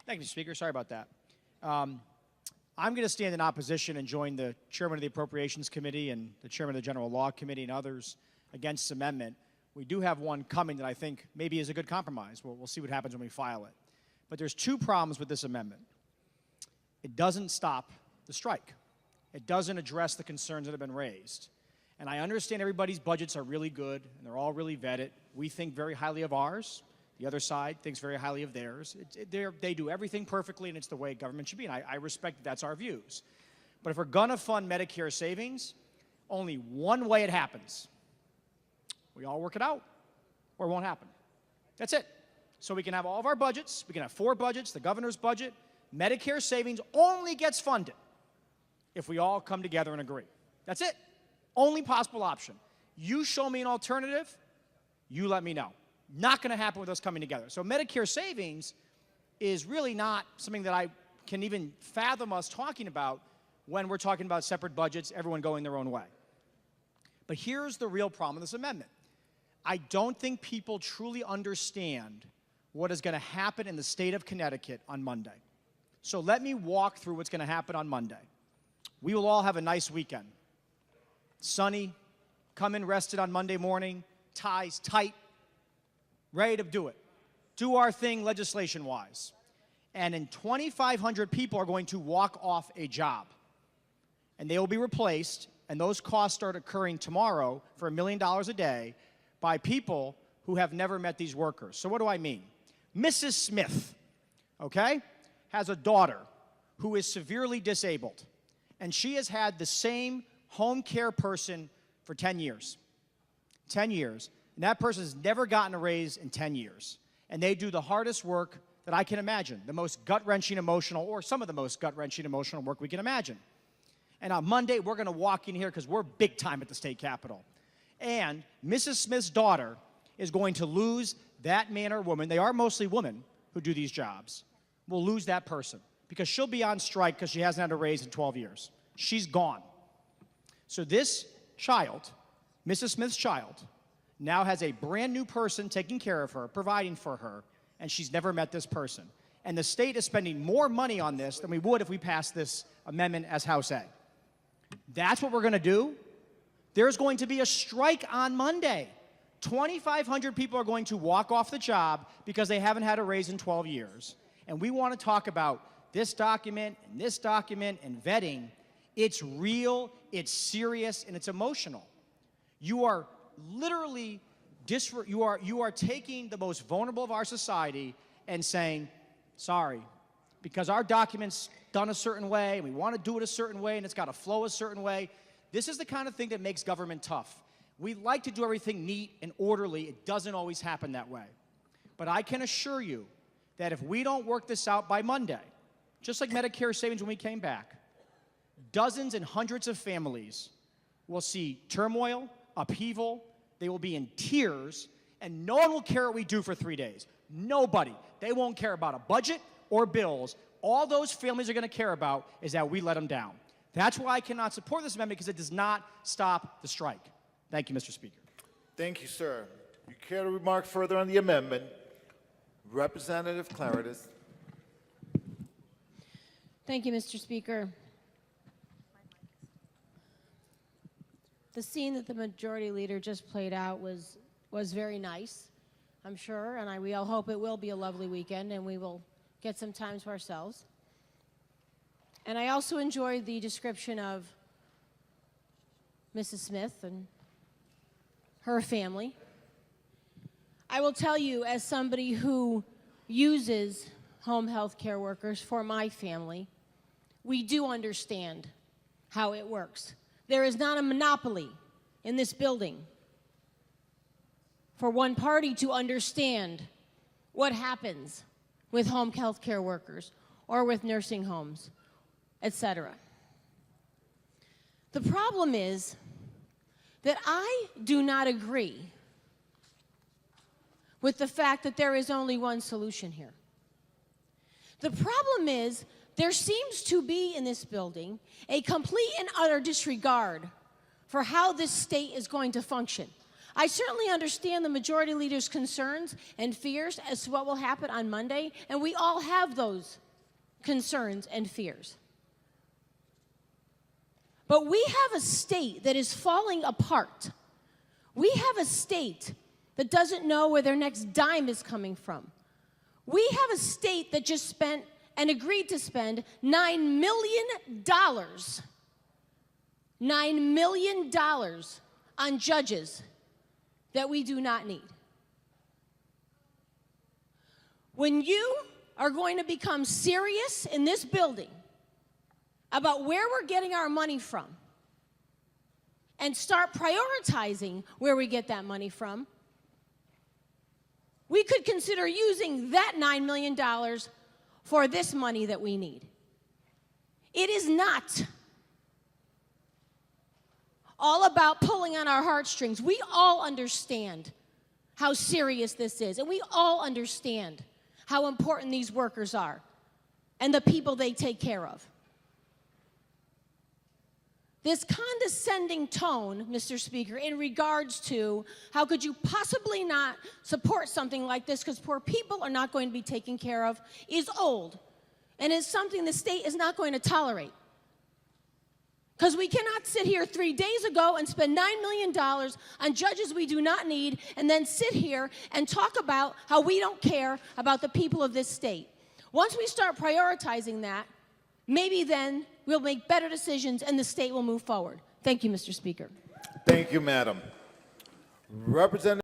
Thank you, Mr. Speaker. Sorry about that. I'm going to stand in opposition and join the chairman of the Appropriations Committee and the chairman of the General Law Committee and others against this amendment. We do have one coming that I think maybe is a good compromise. We'll see what happens when we file it. But there's two problems with this amendment. It doesn't stop the strike. It doesn't address the concerns that have been raised. And I understand everybody's budgets are really good, and they're all really vetted. We think very highly of ours. The other side thinks very highly of theirs. They do everything perfectly, and it's the way government should be, and I respect that that's our views. But if we're going to fund Medicare savings, only one way it happens. We all work it out, or it won't happen. That's it. So we can have all of our budgets. We can have 4 budgets, the governor's budget. Medicare savings only gets funded if we all come together and agree. That's it. Only possible option. You show me an alternative, you let me know. Not going to happen with us coming together. So Medicare savings is really not something that I can even fathom us talking about when we're talking about separate budgets, everyone going their own way. But here's the real problem with this amendment. I don't think people truly understand what is going to happen in the state of Connecticut on Monday. So let me walk through what's going to happen on Monday. We will all have a nice weekend. Sunny, come in rested on Monday morning, ties tight, ready to do it. Do our thing legislation-wise. And then 2,500 people are going to walk off a job. And they will be replaced, and those costs start occurring tomorrow for $1 million a day by people who have never met these workers. So what do I mean? Mrs. Smith, okay, has a daughter who is severely disabled. And she has had the same home care person for 10 years. 10 years. And that person has never gotten a raise in 10 years. And they do the hardest work that I can imagine, the most gut-wrenching emotional, or some of the most gut-wrenching emotional work we can imagine. And on Monday, we're going to walk in here because we're big time at the state capitol. And Mrs. Smith's daughter is going to lose that man or woman. They are mostly women who do these jobs. Will lose that person because she'll be on strike because she hasn't had a raise in 12 years. She's gone. So this child, Mrs. Smith's child, now has a brand new person taking care of her, providing for her, and she's never met this person. And the state is spending more money on this than we would if we passed this amendment as House A. That's what we're going to do. There's going to be a strike on Monday. 2,500 people are going to walk off the job because they haven't had a raise in 12 years. And we want to talk about this document and vetting. It's real, it's serious, and it's emotional. You are literally, you are taking the most vulnerable of our society and saying, sorry, because our document's done a certain way, and we want to do it a certain way, and it's got to flow a certain way. This is the kind of thing that makes government tough. We like to do everything neat and orderly. It doesn't always happen that way. But I can assure you that if we don't work this out by Monday, just like Medicare savings when we came back, dozens and hundreds of families will see turmoil, upheaval, they will be in tears, and no one will care what we do for 3 days. Nobody. They won't care about a budget or bills. All those families are going to care about is that we let them down. That's why I cannot support this amendment, because it does not stop the strike. Thank you, Mr. Speaker. Thank you, sir. You care to remark further on the amendment? Representative Klarides. Thank you, Mr. Speaker. The scene that the Majority Leader just played out was very nice, I'm sure, and we all hope it will be a lovely weekend and we will get some time to ourselves. And I also enjoyed the description of Mrs. Smith and her family. I will tell you, as somebody who uses home health care workers for my family, we do understand how it works. There is not a monopoly in this building for one party to understand what happens with home health care workers or with nursing homes, etc. The problem is that I do not agree with the fact that there is only one solution here. The problem is there seems to be in this building a complete and utter disregard for how this state is going to function. I certainly understand the majority leader's concerns and fears as to what will happen on Monday, and we all have those concerns and fears. But we have a state that is falling apart. We have a state that doesn't know where their next dime is coming from. We have a state that just spent and agreed to spend $9 million, $9 million on judges that we do not need. When you are going to become serious in this building about where we're getting our money from and start prioritizing where we get that money from, we could consider using that $9 million for this money that we need. It is not all about pulling on our heartstrings. We all understand how serious this is, and we all understand how important these workers are and the people they take care of. This condescending tone, Mr. Speaker, in regards to how could you possibly not support something like this because poor people are not going to be taken care of, is old and is something the state is not going to tolerate. Because we cannot sit here 3 days ago and spend $9 million on judges we do not need and then sit here and talk about how we don't care about the people of this state. Once we start prioritizing that, maybe then we'll make better decisions and the state will move forward. Thank you, Mr. Speaker. Thank you, Madam. Representative